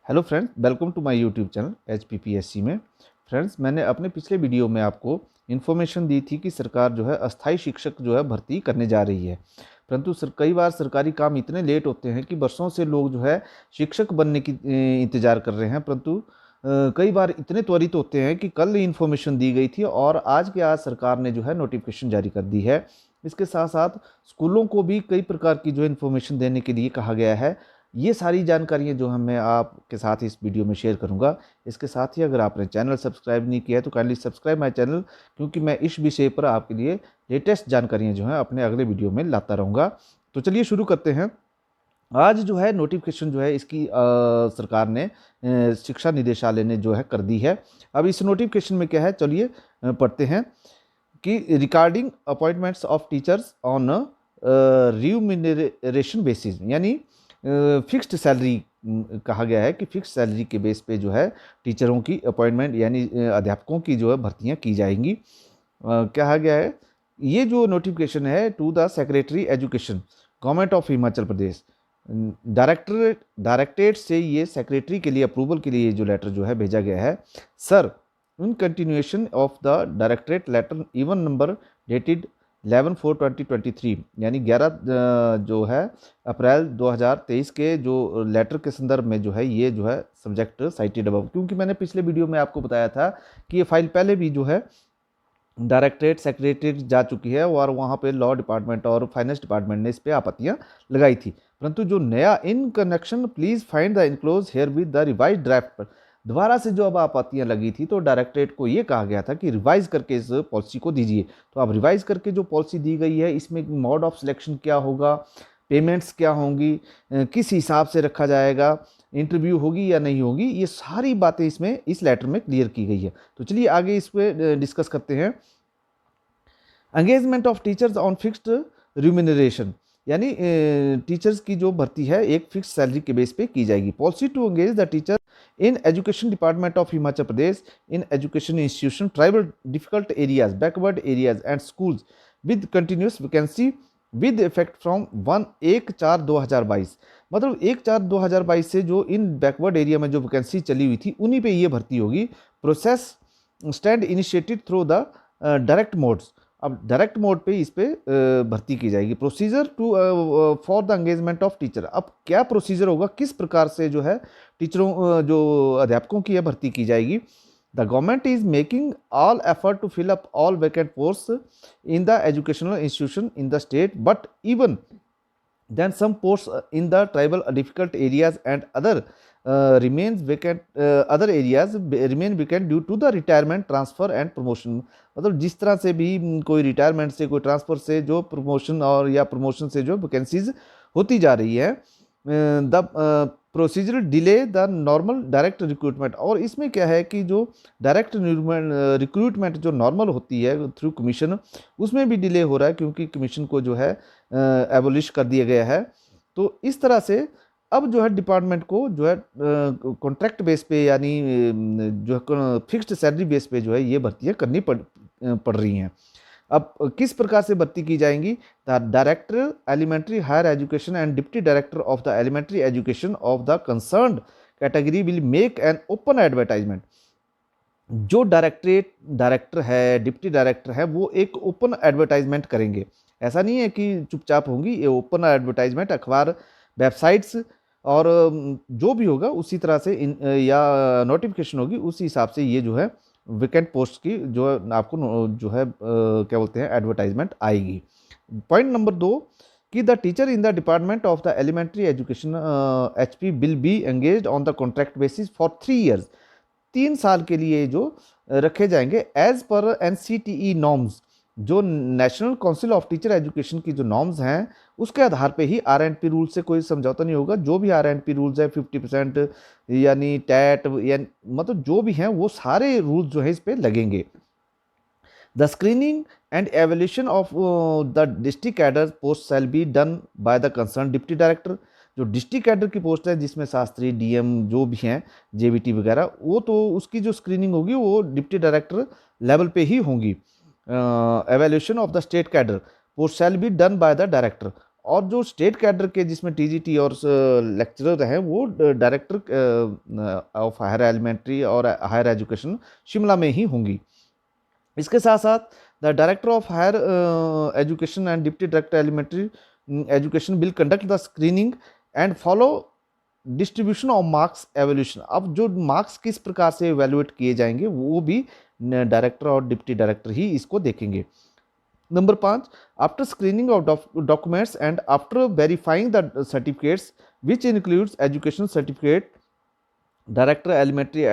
Hello friends, welcome to my YouTube channel HPPSC में। Friends, मैंने अपने पिछले वीडियो में आपको इन्फॉर्मेशन दी थी कि सरकार जो है अस्थाई शिक्षक जो है भर्ती करने जा रही है। परंतु कई बार सरकारी काम इतने लेट होते हैं कि वर्षों से लोग जो है शिक्षक बनने की इंतज़ार कर रहे हैं। परंतु कई बार इतने त्वरित होते हैं कि कल इन्फॉर्मेशन दी गई थी और आज के आज सरकार ने जो है नोटिफिकेशन जारी कर दी है। इसके साथ साथ स्कूलों को भी कई प्रकार की जो इन्फॉर्मेशन देने के लिए कहा गया है। ये सारी जानकारियाँ जो है मैं आपके साथ इस वीडियो में शेयर करूंगा। इसके साथ ही अगर आपने चैनल सब्सक्राइब नहीं किया है तो काइंडली सब्सक्राइब माय चैनल, क्योंकि मैं इस विषय पर आपके लिए लेटेस्ट जानकारियाँ जो हैं अपने अगले वीडियो में लाता रहूँगा। तो चलिए शुरू करते हैं। आज जो है नोटिफिकेशन जो है इसकी सरकार ने शिक्षा निदेशालय ने जो है कर दी है। अब इस नोटिफिकेशन में क्या है, चलिए पढ़ते हैं कि regarding appointments of teachers on remuneration basis, यानी फिक्स्ड सैलरी कहा गया है कि फिक्स सैलरी के बेस पे जो है टीचरों की अपॉइंटमेंट यानी अध्यापकों की जो है भर्तियां की जाएंगी। कहा गया है ये जो नोटिफिकेशन है to the secretary education government of Himachal Pradesh directorate से ये सेक्रेटरी के लिए अप्रूवल के लिए जो लेटर जो है भेजा गया है। Sir, in continuation of the directorate letter even number dated 11/4/2023, यानी 11 जो है अप्रैल 2023 के जो लेटर के संदर्भ में जो है ये जो है सब्जेक्ट साइटेड अबव, क्योंकि मैंने पिछले वीडियो में आपको बताया था कि ये फाइल पहले भी जो है डायरेक्टरेट सेक्रेटरीट जा चुकी है और वहाँ पे लॉ डिपार्टमेंट और फाइनेंस डिपार्टमेंट ने इस पर आपत्तियाँ लगाई थी। परंतु जो नया in connection please find the enclose here with the revise draft पर दोबारा से जो अब आपत्तियां लगी थी तो डायरेक्टरेट को ये कहा गया था कि रिवाइज करके इस पॉलिसी को दीजिए। तो अब रिवाइज करके जो पॉलिसी दी गई है इसमें मोड ऑफ सिलेक्शन क्या होगा, पेमेंट्स क्या होंगी, किस हिसाब से रखा जाएगा, इंटरव्यू होगी या नहीं होगी, ये सारी बातें इसमें इस लेटर में क्लियर की गई है। तो चलिए आगे इस पर डिस्कस करते हैं। Engagement of teachers on fixed remuneration, यानी टीचर्स की जो भर्ती है एक फिक्स सैलरी के बेस पे की जाएगी। Policy to engage the teacher in education department of Himachal Pradesh in education institution tribal difficult areas backward areas and schools with continuous vacancy with effect from 1/4/2022, मतलब 1/4/2022 से जो इन बैकवर्ड एरिया में जो vacancy चली हुई थी उन्हीं पे ये भर्ती होगी। Process stand initiated through the direct modes, अब डायरेक्ट मोड पे इस पे भर्ती की जाएगी। Procedure to for the engagement of teacher, अब क्या प्रोसीजर होगा, किस प्रकार से जो है टीचरों जो अध्यापकों की है भर्ती की जाएगी। The government is making all effort to fill up all vacant post in the educational institution in the state, but even then some posts in the tribal difficult areas and remains vacant, other areas remain vacant due to the retirement transfer and promotion, मतलब जिस तरह से भी कोई retirement से कोई transfer से जो प्रमोशन और या प्रमोशन से जो वैकेंसीज होती जा रही है, the procedure delay the normal direct recruitment, और इसमें क्या है कि जो डायरेक्ट रिक्रूटमेंट जो नॉर्मल होती है थ्रू कमीशन उसमें भी डिले हो रहा है क्योंकि कमीशन को जो है एबोलिश कर दिया गया है। तो इस तरह से अब जो है डिपार्टमेंट को जो है कॉन्ट्रैक्ट बेस पे यानी जो है फिक्स्ड सैलरी बेस पे जो है ये भर्तियाँ करनी पड़ रही हैं। अब किस प्रकार से भर्ती की जाएंगी। The director elementary higher education and deputy director of the elementary education of the concerned category will make an open advertisement, जो डायरेक्टर है डिप्टी डायरेक्टर है वो एक ओपन एडवर्टाइजमेंट करेंगे। ऐसा नहीं है कि चुपचाप होंगी, ये ओपन एडवर्टाइजमेंट अखबार वेबसाइट्स और जो भी होगा उसी तरह से या नोटिफिकेशन होगी उसी हिसाब से ये जो है वैकेंट पोस्ट की जो आपको जो है क्या बोलते हैं एडवर्टाइजमेंट आएगी। पॉइंट नंबर 2 कि the teacher in the department of the elementary education HP will be engaged on the contract basis for 3 years, 3 साल के लिए जो रखे जाएंगे एज पर NCTE नॉर्म्स, जो national council of teacher education की जो नॉर्म्स हैं उसके आधार पे ही RNP रूल से कोई समझौता नहीं होगा। जो भी RNP रूल्स है 50% यानी टैट या मतलब जो भी हैं वो सारे रूल्स जो है इस पे लगेंगे। The screening and evolution of the district cadre post shall be done by the concern deputy director, जो डिस्ट्रिक्ट कैडर की पोस्ट है जिसमें शास्त्री DM जो भी हैं JBT वगैरह, वो तो उसकी जो स्क्रीनिंग होगी वो डिप्टी डायरेक्टर लेवल पे ही होंगी। Evolution of the state cadre post shall be done by the director, और जो स्टेट कैडर के जिसमें टीजीटी और लेक्चरर हैं वो डायरेक्टर ऑफ हायर एलिमेंट्री और हायर एजुकेशन शिमला में ही होंगी। इसके साथ साथ the director of higher education and deputy director elementary education will conduct the screening and follow distribution of marks evolution. अब जो मार्क्स किस प्रकार से एवेल्युएट किए जाएंगे वो भी डायरेक्टर और डिप्टी डायरेक्टर ही इसको देखेंगे। Number 5, after screening of documents and after verifying the certificates which includes education certificate, director elementary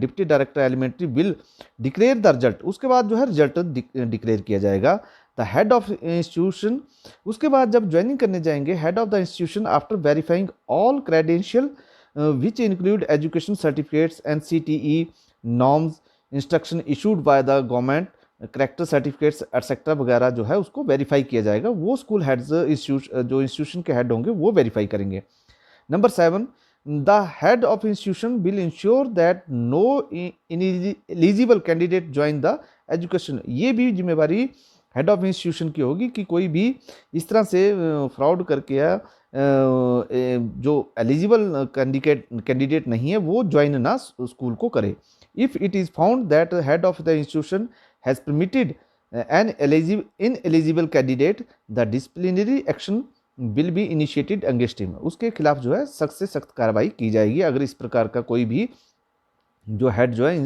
deputy director elementary will declare the result. उसके बाद जो है रिजल्ट डिक्लेयर किया जाएगा। द हेड ऑफ इंस्टीट्यूशन, उसके बाद जब ज्वाइनिंग करने जाएंगे, head of the institution after verifying all credential which include education certificates and CTE norms, instruction issued by the government, character certificates etcetera वगैरह जो है उसको वेरीफाई किया जाएगा। वो स्कूल हेड्स जो इंस्टीट्यूशन के हेड होंगे वो वेरीफाई करेंगे। Number 7, the head of institution will ensure that no eligible candidate join the education. ये भी जिम्मेवारी हेड ऑफ इंस्टीट्यूशन की होगी कि कोई भी इस तरह से फ्रॉड करके या जो एलिजिबल कैंडिडेट नहीं है वो ज्वाइन ना स्कूल को करे। If it is found that head of the institution has permitted an ineligible candidate, the disciplinary action will be initiated against him. उसके खिलाफ जो है सख्त से सख्त कार्रवाई की जाएगी अगर इस प्रकार का कोई भी जो हेड जो है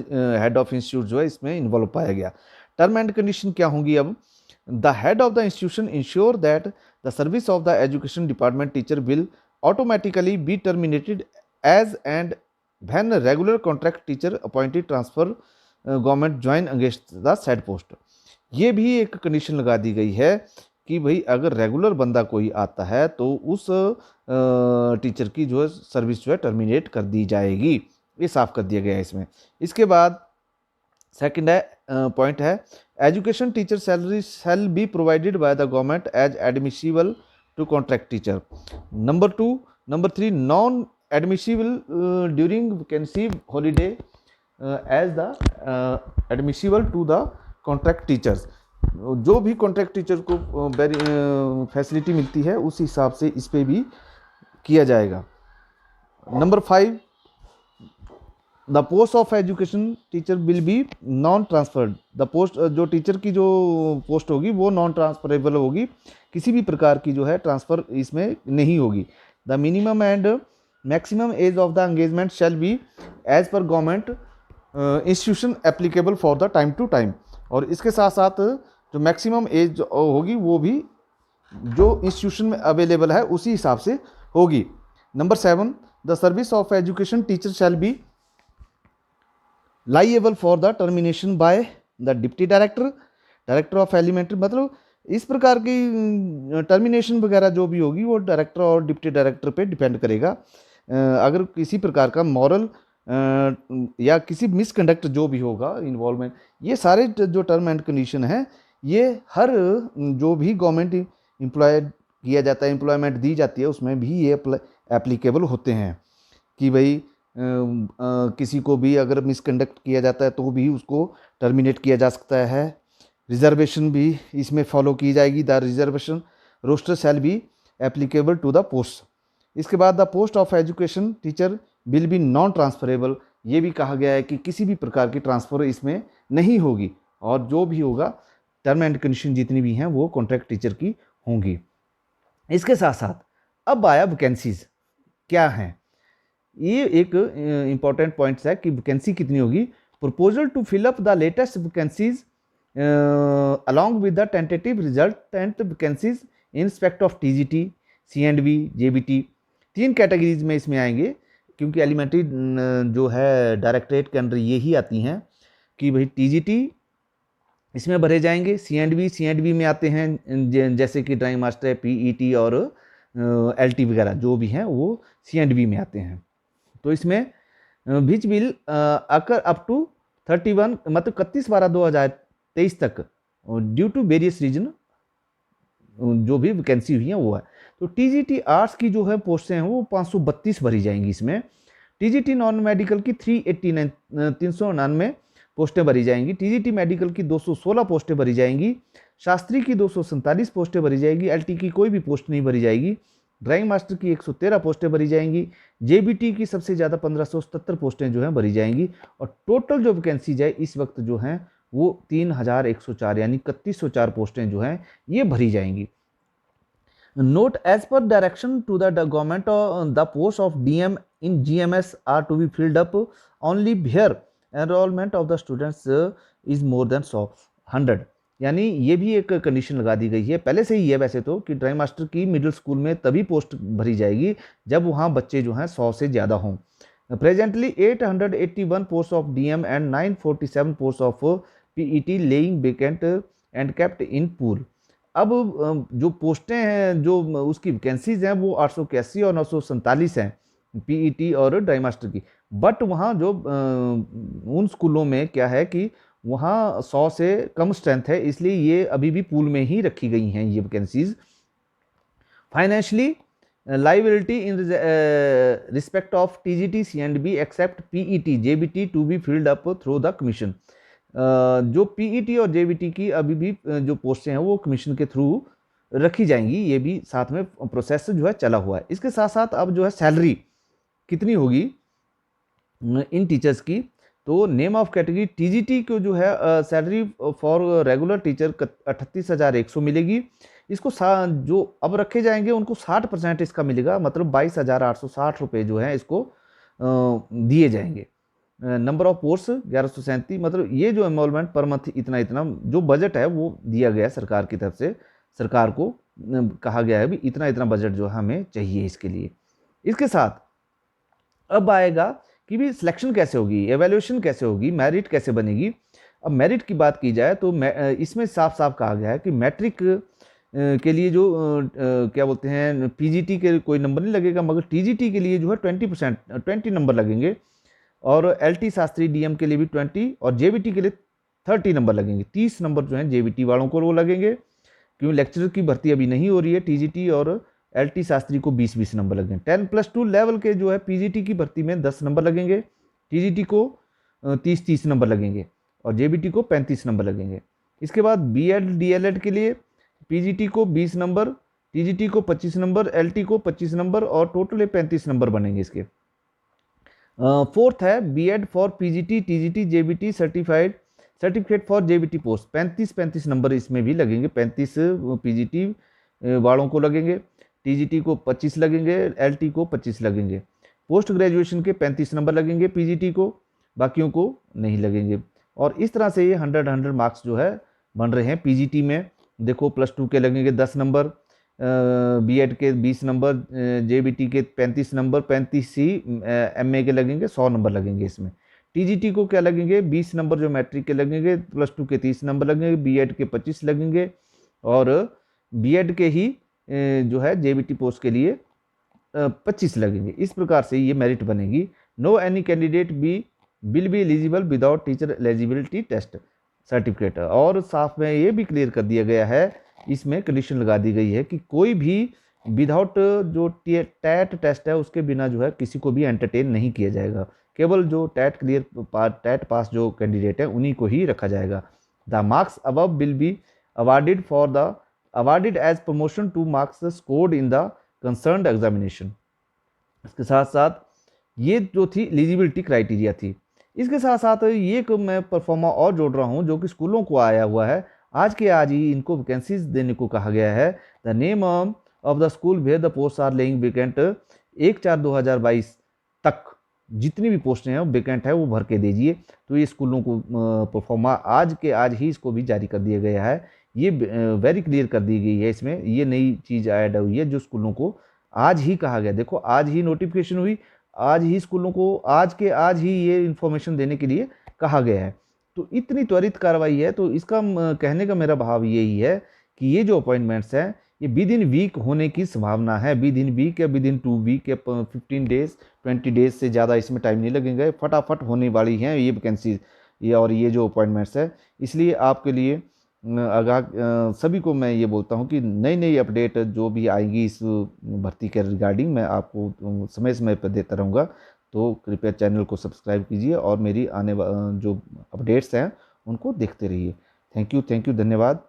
हेड ऑफ इंस्टीट्यूट जो है इसमें इन्वॉल्व पाया गया। टर्म एंड कंडीशन क्या होंगी अब? The head of the institution ensure that the service of the education department teacher will automatically be terminated as and when regular contract teacher appointed transfer government join against the said post. ये भी एक condition लगा दी गई है कि भाई अगर regular बंदा कोई आता है तो उस टीचर की जो है सर्विस जो है टर्मिनेट कर दी जाएगी। ये साफ कर दिया गया है इसमें। इसके बाद सेकंड पॉइंट है education teacher salary shall be provided by the government as admissible to contract teacher. Number 3 non admissible during vacancy holiday as the admissible to the contract teachers. जो भी कॉन्ट्रैक्ट टीचर को facility मिलती है उस हिसाब से इस पे भी किया जाएगा। Number 5 the post of education teacher will be non transferred. The post जो टीचर की जो पोस्ट होगी वो नॉन ट्रांसफरेबल होगी, किसी भी प्रकार की जो है ट्रांसफ़र इसमें नहीं होगी। The minimum and maximum age of the engagement shall be as per government institution applicable for the time to time. और इसके साथ साथ जो मैक्सिमम एज होगी वो भी जो इंस्टीट्यूशन में अवेलेबल है उसी हिसाब से होगी। Number 7 the service of education teacher shall be liable for the termination by the deputy director of elementary. मतलब इस प्रकार की टर्मिनेशन वगैरह जो भी होगी वो डायरेक्टर और डिप्टी डायरेक्टर पे डिपेंड करेगा। अगर किसी प्रकार का मॉरल या किसी मिसकंडक्ट जो भी होगा इन्वॉल्वमेंट, ये सारे जो टर्म एंड कंडीशन है ये हर जो भी गवर्नमेंट एम्प्लॉय किया जाता है, एम्प्लॉयमेंट दी जाती है, उसमें भी ये एप्लीकेबल होते हैं कि भाई किसी को भी अगर मिसकंडक्ट किया जाता है तो भी उसको टर्मिनेट किया जा सकता है। रिजर्वेशन भी इसमें फॉलो की जाएगी। The reservation roster shall be applicable to the post. इसके बाद the post of education teacher will be non transferable. ये भी कहा गया है कि किसी भी प्रकार की ट्रांसफ़र इसमें नहीं होगी और जो भी होगा टर्म एंड कंडीशन जितनी भी हैं वो कॉन्ट्रैक्ट टीचर की होंगी। इसके साथ साथ अब आया वैकेंसीज क्या हैं। ये एक इम्पॉर्टेंट पॉइंट्स है कि वैकेंसी कितनी होगी। Proposal to fill up the latest vacancies along with the tentative result and vacancies in respect of TGT, C&V, JBT। 3 categories में इसमें आएंगे क्योंकि एलिमेंट्री जो है डायरेक्टरेट के अंडर ये ही आती हैं कि भाई TGT इसमें भरे जाएंगे, C&V में आते हैं जैसे कि ड्राइंग मास्टर, PET और LT वगैरह जो भी हैं वो C&V में आते हैं। तो इसमें which will occur up to 31 मतलब 31/12/2023 तक ड्यू टू वेरियस रीजन जो भी वैकेंसी हुई है वो है। तो TGT आर्ट्स की जो है पोस्टें हैं वो 532 भरी जाएंगी। इसमें TGT नॉन मेडिकल की 399 पोस्टें भरी जाएंगी। TGT मेडिकल की 216 पोस्टें भरी जाएंगी। शास्त्री की 247 पोस्टें भरी जाएगी, एलटी की कोई भी पोस्ट नहीं भरी जाएगी, ड्राइंग मास्टर की 113 पोस्टें भरी जाएंगी, जेबीटी की सबसे ज़्यादा 1577 पोस्टें जो हैं भरी जाएंगी, और टोटल जो वैकेंसीज है इस वक्त जो हैं वो 3104 यानी 3104 पोस्टें जो हैं ये भरी जाएंगी। Note, as per direction to the government, the posts of DM in GMS are to be filled up only where enrollment of the students is more than 100। यानी ये भी एक कंडीशन लगा दी गई है, पहले से ही है वैसे तो, कि ड्राइंग मास्टर की मिडिल स्कूल में तभी पोस्ट भरी जाएगी जब वहाँ बच्चे जो हैं 100 से ज़्यादा हों। Presently 881 post of DM and 947 post of PET laying vacant and kept in pool. अब जो पोस्टें हैं, जो उसकी वैकेंसीज हैं वो 881 और 947 हैं पीईटी और ड्राइंग मास्टर की, बट वहाँ जो उन स्कूलों में क्या है कि वहाँ 100 से कम स्ट्रेंथ है, इसलिए ये अभी भी पूल में ही रखी गई हैं ये vacancies. Financially liability in respect of TGT CNB except PET JBT to be filled up through the commission। जो पीईटी और जेबीटी की अभी भी जो पोस्टें हैं वो कमीशन के थ्रू रखी जाएंगी, ये भी साथ में प्रोसेस जो है चला हुआ है। इसके साथ साथ अब जो है सैलरी कितनी होगी इन टीचर्स की, तो नेम ऑफ कैटेगरी टीजीटी को जो है सैलरी फॉर रेगुलर टीचर 38,100 मिलेगी। इसको जो अब रखे जाएंगे उनको 60% इसका मिलेगा, मतलब 22,860 रुपये जो है इसको दिए जाएंगे। नंबर ऑफ पोस्ट 1137, मतलब ये जो एनरोलमेंट पर मंथ इतना इतना जो बजट है वो दिया गया है सरकार की तरफ से, सरकार को कहा गया है भी इतना इतना बजट जो हमें चाहिए इसके लिए। इसके साथ अब आएगा कि भी सिलेक्शन कैसे होगी, एवेल्यूएशन कैसे होगी, मेरिट कैसे बनेगी। अब मेरिट की बात की जाए तो इसमें साफ साफ कहा गया है कि मैट्रिक के लिए जो क्या बोलते हैं पीजीटी के कोई नंबर नहीं लगेगा, मगर टीजीटी के लिए जो है 20 नंबर लगेंगे, और एलटी शास्त्री डीएम के लिए भी 20 और जेबीटी के लिए 30 नंबर लगेंगे। 30 नंबर जो हैं जेबीटी वालों को वो लगेंगे, क्योंकि लेक्चरर की भर्ती अभी नहीं हो रही है। टीजीटी और एलटी शास्त्री को 20-20 नंबर लगेंगे। 10+2 लेवल के जो है पीजीटी की भर्ती में 10 नंबर लगेंगे, टीजीटी को 30-30 नंबर लगेंगे और जेबीटी को 35 नंबर लगेंगे। इसके बाद बीएड डीएलएड के लिए पीजीटी को 20 नंबर, टीजीटी को 25 नंबर, एलटी को 25 नंबर और टोटल 35 नंबर बनेंगे इसके। फोर्थ है B Ed for PGT TGT JBT certificate for JBT post 35 number इसमें भी लगेंगे। 35 पीजीटी वालों को लगेंगे, टीजीटी को 25 लगेंगे, एलटी को 25 लगेंगे। पोस्ट ग्रेजुएशन के 35 नंबर लगेंगे पीजीटी को, बाकियों को नहीं लगेंगे। और इस तरह से ये 100 मार्क्स जो है बन रहे हैं। पीजीटी में देखो +2 के लगेंगे 10 नंबर, बीएड के 20 नंबर, जेबीटी के 35 नंबर, 35 ही एमए के लगेंगे, 100 नंबर लगेंगे इसमें। टीजीटी को क्या लगेंगे 20 नंबर जो मैट्रिक के लगेंगे, +2 के 30 नंबर लगेंगे, बीएड के 25 लगेंगे और बीएड के ही जो है जेबीटी पोस्ट के लिए 25 लगेंगे। इस प्रकार से ये मेरिट बनेगी। No any candidate will be eligible without teacher eligibility test certificate. और साफ में ये भी क्लियर कर दिया गया है, इसमें कंडीशन लगा दी गई है कि कोई भी विदाउट जो टैट टेस्ट है उसके बिना जो है किसी को भी एंटरटेन नहीं किया जाएगा। केवल जो टैट पास जो कैंडिडेट है उन्हीं को ही रखा जाएगा। The marks above will be awarded as promotion to marks scored in the concerned examination. इसके साथ साथ ये जो थी एलिजिबिलिटी क्राइटेरिया थी। इसके साथ साथ ये मैं परफॉर्मा और जोड़ रहा हूँ जो कि स्कूलों को आया हुआ है। आज के आज ही इनको वैकेंसीज देने को कहा गया है। The name of the school where the post are lying vacant 1/4/2022 तक जितनी भी पोस्टें हैं वेकेंट है वो भर के दीजिए। तो ये स्कूलों को परफॉर्मा आज के आज ही इसको भी जारी कर दिया गया है। ये वेरी क्लियर कर दी गई है, इसमें ये नई चीज़ ऐड हुई है जो स्कूलों को आज ही कहा गया। देखो आज ही नोटिफिकेशन हुई, आज ही स्कूलों को आज के आज ही ये इन्फॉर्मेशन देने के लिए कहा गया है। तो इतनी त्वरित कार्रवाई है। तो इसका कहने का मेरा भाव यही है कि ये जो अपॉइंटमेंट्स हैं ये विद इन वीक होने की संभावना है। विद इन वीक या विद इन 2 वीक या 15 डेज 20 डेज से ज़्यादा इसमें टाइम नहीं लगेगा। फटाफट होने वाली हैं ये वैकेंसीज ये और ये जो अपॉइंटमेंट्स है। इसलिए आपके लिए सभी को मैं ये बोलता हूँ कि नई नई अपडेट जो भी आएंगी इस भर्ती के रिगार्डिंग मैं आपको समय समय पर देता रहूँगा। तो कृपया चैनल को सब्सक्राइब कीजिए और मेरी जो अपडेट्स हैं उनको देखते रहिए। थैंक यू, धन्यवाद।